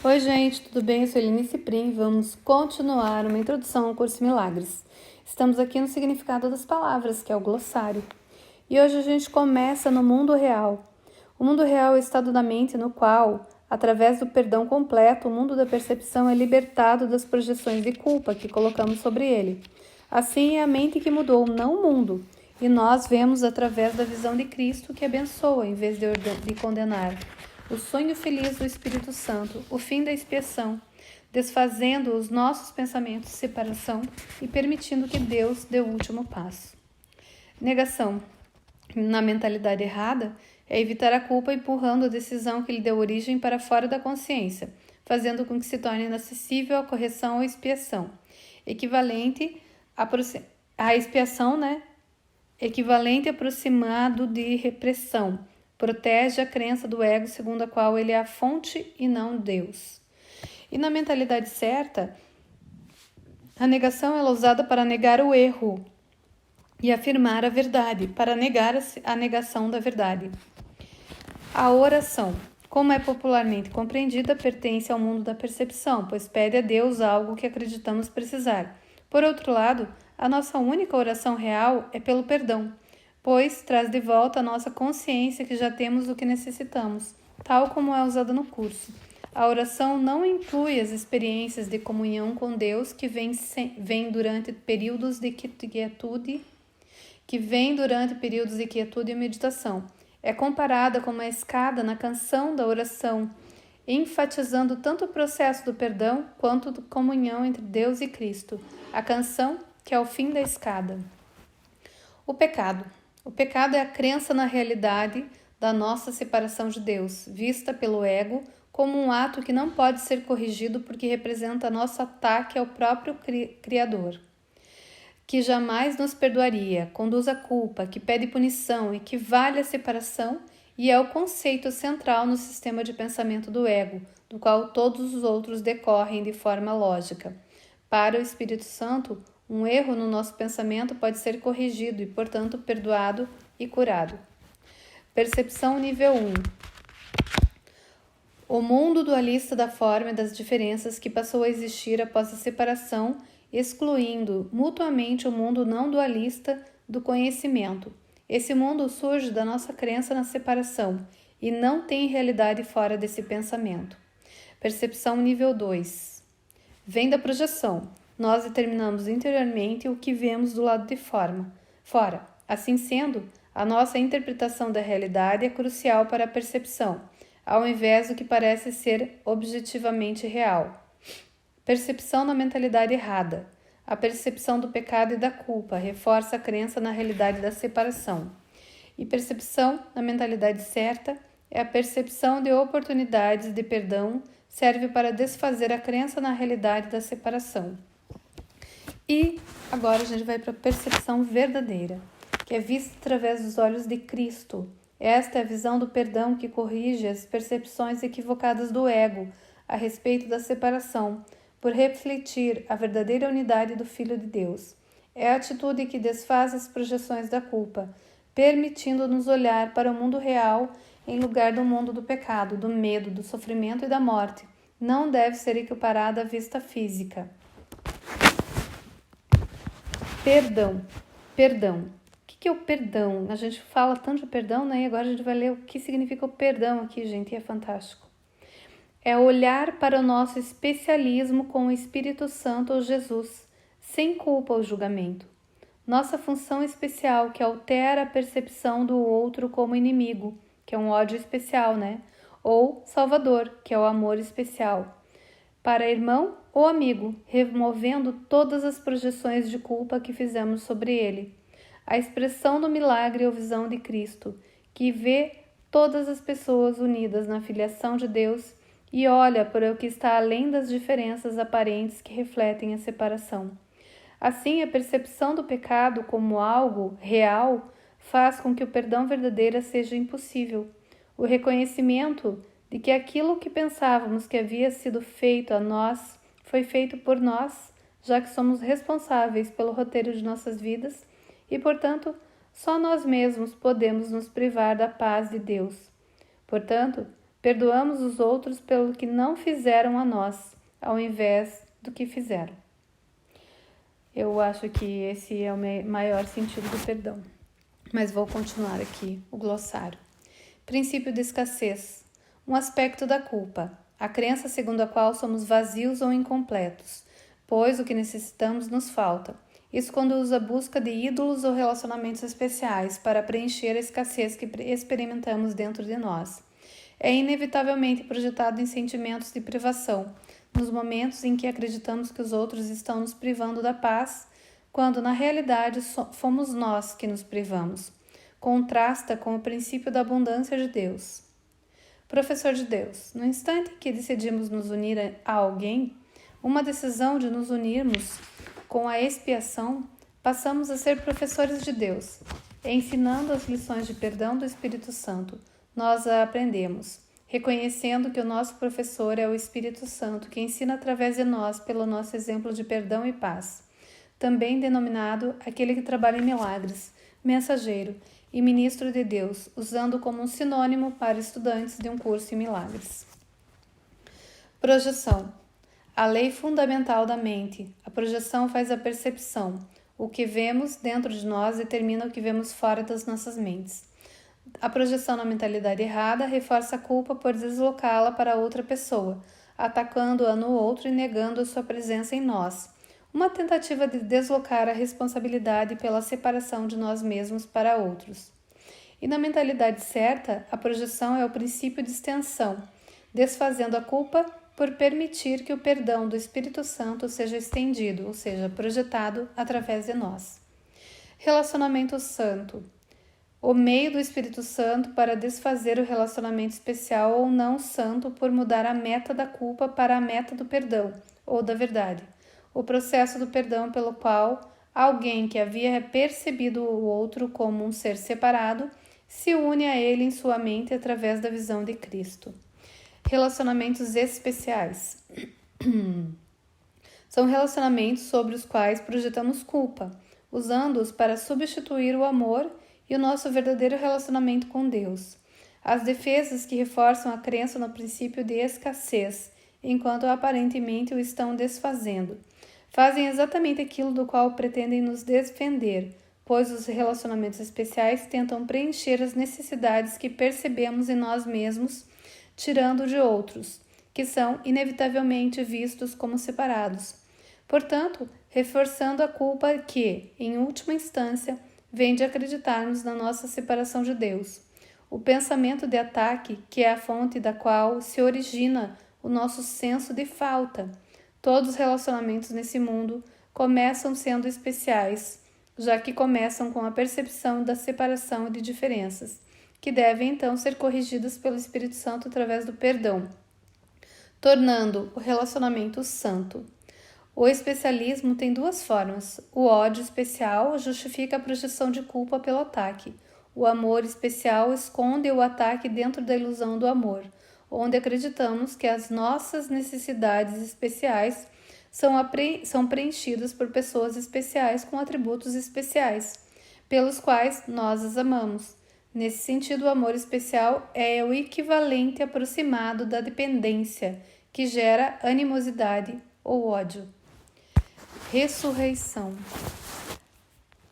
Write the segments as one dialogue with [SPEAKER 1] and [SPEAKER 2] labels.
[SPEAKER 1] Oi gente, tudo bem? Eu sou Eline Ciprim. Vamos continuar uma introdução ao curso Milagres. Estamos aqui no significado das palavras, que é o glossário. E hoje a gente começa no mundo real. O mundo real é o estado da mente no qual, através do perdão completo, o mundo da percepção é libertado das projeções de culpa que colocamos sobre ele. Assim é a mente que mudou, não o mundo. E nós vemos através da visão de Cristo que abençoa em vez de condenar. O sonho feliz do Espírito Santo, o fim da expiação, desfazendo os nossos pensamentos de separação e permitindo que Deus dê o último passo. Negação. Na mentalidade errada, é evitar a culpa empurrando a decisão que lhe deu origem para fora da consciência, fazendo com que se torne inacessível a correção ou expiação, equivalente à expiação, equivalente aproximado de repressão. Protege a crença do ego segundo a qual ele é a fonte e não Deus. E na mentalidade certa, a negação é usada para negar o erro e afirmar a verdade, para negar a negação da verdade. A oração, como é popularmente compreendida, pertence ao mundo da percepção, pois pede a Deus algo que acreditamos precisar. Por outro lado, a nossa única oração real é pelo perdão, pois traz de volta a nossa consciência que já temos o que necessitamos, tal como é usada no curso. A oração não inclui as experiências de comunhão com Deus que vêm durante períodos de quietude e meditação. É comparada com uma escada na canção da oração, enfatizando tanto o processo do perdão quanto da comunhão entre Deus e Cristo. A canção, que é o fim da escada. O pecado. O pecado é a crença na realidade da nossa separação de Deus, vista pelo ego como um ato que não pode ser corrigido porque representa nosso ataque ao próprio Criador, que jamais nos perdoaria, conduz à culpa, que pede punição, equivale à separação e é o conceito central no sistema de pensamento do ego, do qual todos os outros decorrem de forma lógica. Para o Espírito Santo, um erro no nosso pensamento pode ser corrigido e, portanto, perdoado e curado. Percepção nível 1. O mundo dualista da forma e das diferenças que passou a existir após a separação, excluindo mutuamente o mundo não dualista do conhecimento. Esse mundo surge da nossa crença na separação e não tem realidade fora desse pensamento. Percepção nível 2. Vem da projeção. Nós determinamos interiormente o que vemos do lado de fora. Assim sendo, a nossa interpretação da realidade é crucial para a percepção, ao invés do que parece ser objetivamente real. Percepção na mentalidade errada. A percepção do pecado e da culpa reforça a crença na realidade da separação. E percepção na mentalidade certa é a percepção de oportunidades de perdão, serve para desfazer a crença na realidade da separação. E agora a gente vai para a percepção verdadeira, que é vista através dos olhos de Cristo. Esta é a visão do perdão que corrige as percepções equivocadas do ego a respeito da separação, por refletir a verdadeira unidade do Filho de Deus. É a atitude que desfaz as projeções da culpa, permitindo-nos olhar para o mundo real em lugar do mundo do pecado, do medo, do sofrimento e da morte. Não deve ser equiparada à vista física. Perdão. O que é o perdão? A gente fala tanto de perdão, E agora a gente vai ler o que significa o perdão aqui, gente, e é fantástico. É olhar para o nosso especialismo com o Espírito Santo ou Jesus, sem culpa ou julgamento. Nossa função especial que altera a percepção do outro como inimigo, que é um ódio especial, Ou salvador, que é o amor especial. Para irmão ou amigo, removendo todas as projeções de culpa que fizemos sobre ele. A expressão do milagre ou visão de Cristo, que vê todas as pessoas unidas na filiação de Deus e olha para o que está além das diferenças aparentes que refletem a separação. Assim, a percepção do pecado como algo real faz com que o perdão verdadeiro seja impossível. O reconhecimento de que aquilo que pensávamos que havia sido feito a nós foi feito por nós, já que somos responsáveis pelo roteiro de nossas vidas e, portanto, só nós mesmos podemos nos privar da paz de Deus. Portanto, Perdoamos os outros pelo que não fizeram a nós, ao invés do que fizeram. Eu acho que esse é o maior sentido do perdão. Mas vou continuar aqui o glossário. Princípio de escassez. Um aspecto da culpa. A crença segundo a qual somos vazios ou incompletos, pois o que necessitamos nos falta. Isso conduz à busca de ídolos ou relacionamentos especiais para preencher a escassez que experimentamos dentro de nós. É inevitavelmente projetado em sentimentos de privação, nos momentos em que acreditamos que os outros estão nos privando da paz, quando na realidade fomos nós que nos privamos. Contrasta com o princípio da abundância de Deus. Professor de Deus, no instante em que decidimos nos unir a alguém, uma decisão de nos unirmos com a expiação, passamos a ser professores de Deus. Ensinando as lições de perdão do Espírito Santo, nós a aprendemos, reconhecendo que o nosso professor é o Espírito Santo, que ensina através de nós pelo nosso exemplo de perdão e paz, também denominado aquele que trabalha em milagres, mensageiro e ministro de Deus, usando como um sinônimo para estudantes de um curso em milagres. Projeção. A lei fundamental da mente. A projeção faz a percepção. O que vemos dentro de nós determina o que vemos fora das nossas mentes. A projeção na mentalidade errada reforça a culpa por deslocá-la para outra pessoa, atacando-a no outro e negando a sua presença em nós. Uma tentativa de deslocar a responsabilidade pela separação de nós mesmos para outros. E na mentalidade certa, a projeção é o princípio de extensão, desfazendo a culpa por permitir que o perdão do Espírito Santo seja estendido, ou seja, projetado através de nós. Relacionamento santo. O meio do Espírito Santo para desfazer o relacionamento especial ou não santo por mudar a meta da culpa para a meta do perdão, ou da verdade. O processo do perdão pelo qual alguém que havia percebido o outro como um ser separado se une a ele em sua mente através da visão de Cristo. Relacionamentos especiais. São relacionamentos sobre os quais projetamos culpa, usando-os para substituir o amor e o nosso verdadeiro relacionamento com Deus. As defesas que reforçam a crença no princípio de escassez, enquanto aparentemente o estão desfazendo, fazem exatamente aquilo do qual pretendem nos defender, pois os relacionamentos especiais tentam preencher as necessidades que percebemos em nós mesmos, tirando de outros, que são inevitavelmente vistos como separados. Portanto, reforçando a culpa que, em última instância, vem de acreditarmos na nossa separação de Deus. O pensamento de ataque, que é a fonte da qual se origina o nosso senso de falta. Todos os relacionamentos nesse mundo começam sendo especiais, já que começam com a percepção da separação e de diferenças, que devem então ser corrigidas pelo Espírito Santo através do perdão, tornando o relacionamento santo. O especialismo tem duas formas. O ódio especial justifica a projeção de culpa pelo ataque. O amor especial esconde o ataque dentro da ilusão do amor, onde acreditamos que as nossas necessidades especiais são preenchidas por pessoas especiais com atributos especiais, pelos quais nós as amamos. Nesse sentido, o amor especial é o equivalente aproximado da dependência, que gera animosidade ou ódio. Ressurreição.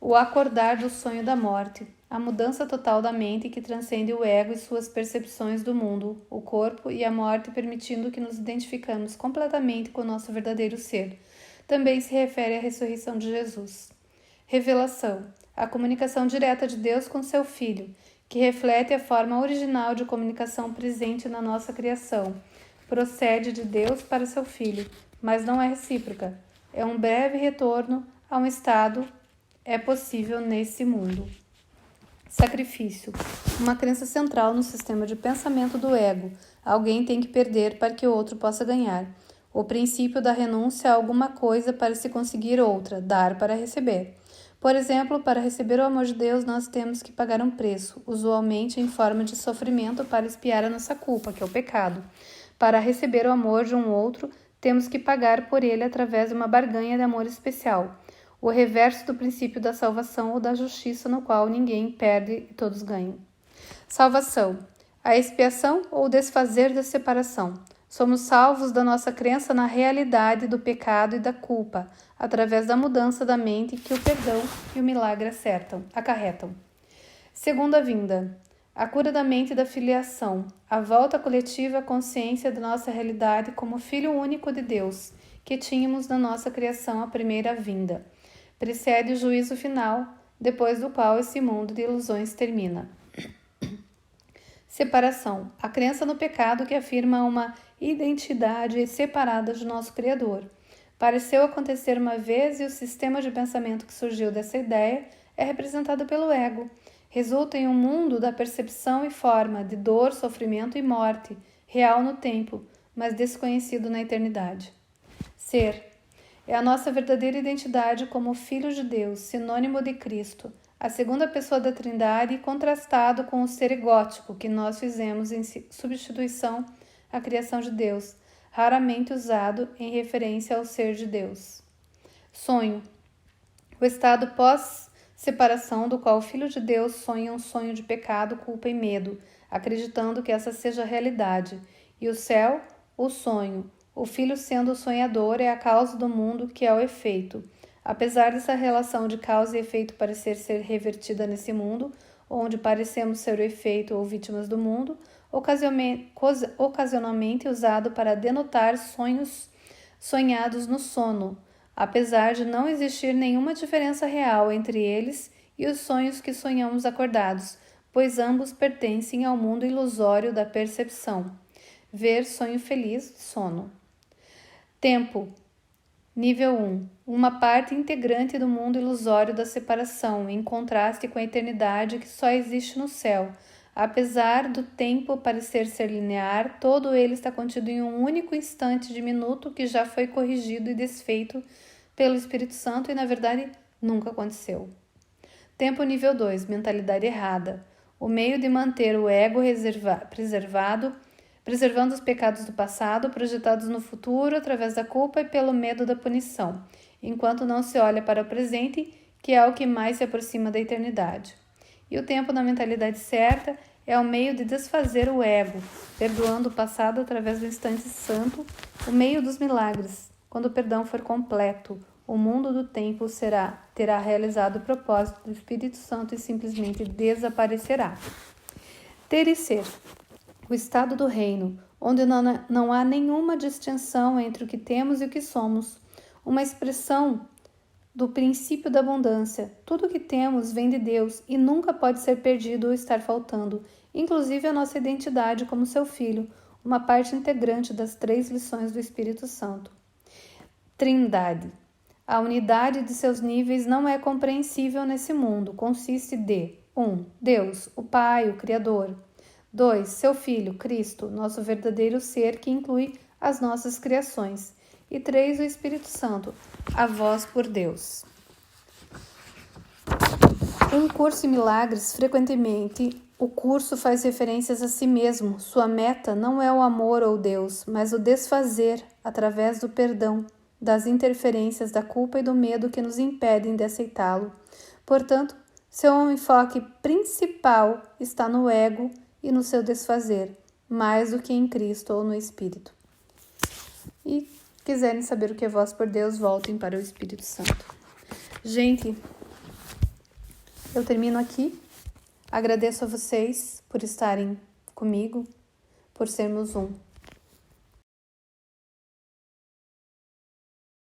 [SPEAKER 1] O acordar do sonho da morte. A mudança total da mente que transcende o ego e suas percepções do mundo, o corpo e a morte, permitindo que nos identificamos completamente com o nosso verdadeiro ser. Também se refere à ressurreição de Jesus. Revelação. A comunicação direta de Deus com seu Filho, que reflete a forma original de comunicação presente na nossa criação. Procede de Deus para seu Filho, mas não é recíproca. É um breve retorno a um estado possível nesse mundo. Sacrifício. Uma crença central no sistema de pensamento do ego. Alguém tem que perder para que o outro possa ganhar. O princípio da renúncia a alguma coisa para se conseguir outra, dar para receber. Por exemplo, para receber o amor de Deus, nós temos que pagar um preço, usualmente em forma de sofrimento para expiar a nossa culpa, que é o pecado. Para receber o amor de um outro, temos que pagar por ele através de uma barganha de amor especial. O reverso do princípio da salvação ou da justiça, no qual ninguém perde e todos ganham. Salvação. A expiação ou o desfazer da separação. Somos salvos da nossa crença na realidade do pecado e da culpa, através da mudança da mente que o perdão e o milagre acarretam. Segunda vinda. A cura da mente e da filiação. A volta coletiva à consciência da nossa realidade como Filho único de Deus, que tínhamos na nossa criação à primeira vinda. Precede o juízo final, depois do qual esse mundo de ilusões termina. Separação. A crença no pecado que afirma uma identidade separada de nosso Criador. Pareceu acontecer uma vez e o sistema de pensamento que surgiu dessa ideia é representado pelo ego. Resulta em um mundo da percepção e forma, de dor, sofrimento e morte, real no tempo, mas desconhecido na eternidade. Ser. É a nossa verdadeira identidade como Filho de Deus, sinônimo de Cristo, a segunda pessoa da Trindade, contrastado com o ser egótico que nós fizemos em substituição à criação de Deus, raramente usado em referência ao ser de Deus. Sonho. O estado pós-separação do qual o Filho de Deus sonha um sonho de pecado, culpa e medo, acreditando que essa seja a realidade. E o céu, o sonho. O Filho, sendo o sonhador, é a causa do mundo, que é o efeito. Apesar dessa relação de causa e efeito parecer ser revertida nesse mundo, onde parecemos ser o efeito ou vítimas do mundo, ocasionalmente usado para denotar sonhos sonhados no sono, apesar de não existir nenhuma diferença real entre eles e os sonhos que sonhamos acordados, pois ambos pertencem ao mundo ilusório da percepção. Ver sonho feliz, sono. Tempo. Nível 1. Uma parte integrante do mundo ilusório da separação, em contraste com a eternidade que só existe no céu. Apesar do tempo parecer ser linear, todo ele está contido em um único instante diminuto que já foi corrigido e desfeito pelo Espírito Santo e, na verdade, nunca aconteceu. Tempo nível 2. Mentalidade errada. O meio de manter o ego preservando os pecados do passado, projetados no futuro através da culpa e pelo medo da punição, enquanto não se olha para o presente, que é o que mais se aproxima da eternidade. E o tempo na mentalidade certa é o meio de desfazer o ego, perdoando o passado através do instante santo, o meio dos milagres. Quando o perdão for completo, o mundo do tempo terá realizado o propósito do Espírito Santo e simplesmente desaparecerá. Ter e ser. O estado do reino, onde não há nenhuma distinção entre o que temos e o que somos. Uma expressão do princípio da abundância. Tudo o que temos vem de Deus e nunca pode ser perdido ou estar faltando, inclusive a nossa identidade como seu filho, uma parte integrante das 3 lições do Espírito Santo. Trindade. A unidade de seus níveis não é compreensível nesse mundo. Consiste de 1. Deus, o Pai, o Criador. 2. Seu Filho, Cristo, nosso verdadeiro ser que inclui as nossas criações. E 3. O Espírito Santo, a voz por Deus. Em Curso em Milagres, frequentemente, o curso faz referências a si mesmo. Sua meta não é o amor ou Deus, mas o desfazer, através do perdão, das interferências da culpa e do medo que nos impedem de aceitá-lo. Portanto, seu enfoque principal está no ego e no seu desfazer, mais do que em Cristo ou no Espírito. E quiserem saber o que é voz por Deus, voltem para o Espírito Santo. Gente, eu termino aqui. Agradeço a vocês por estarem comigo, por sermos um.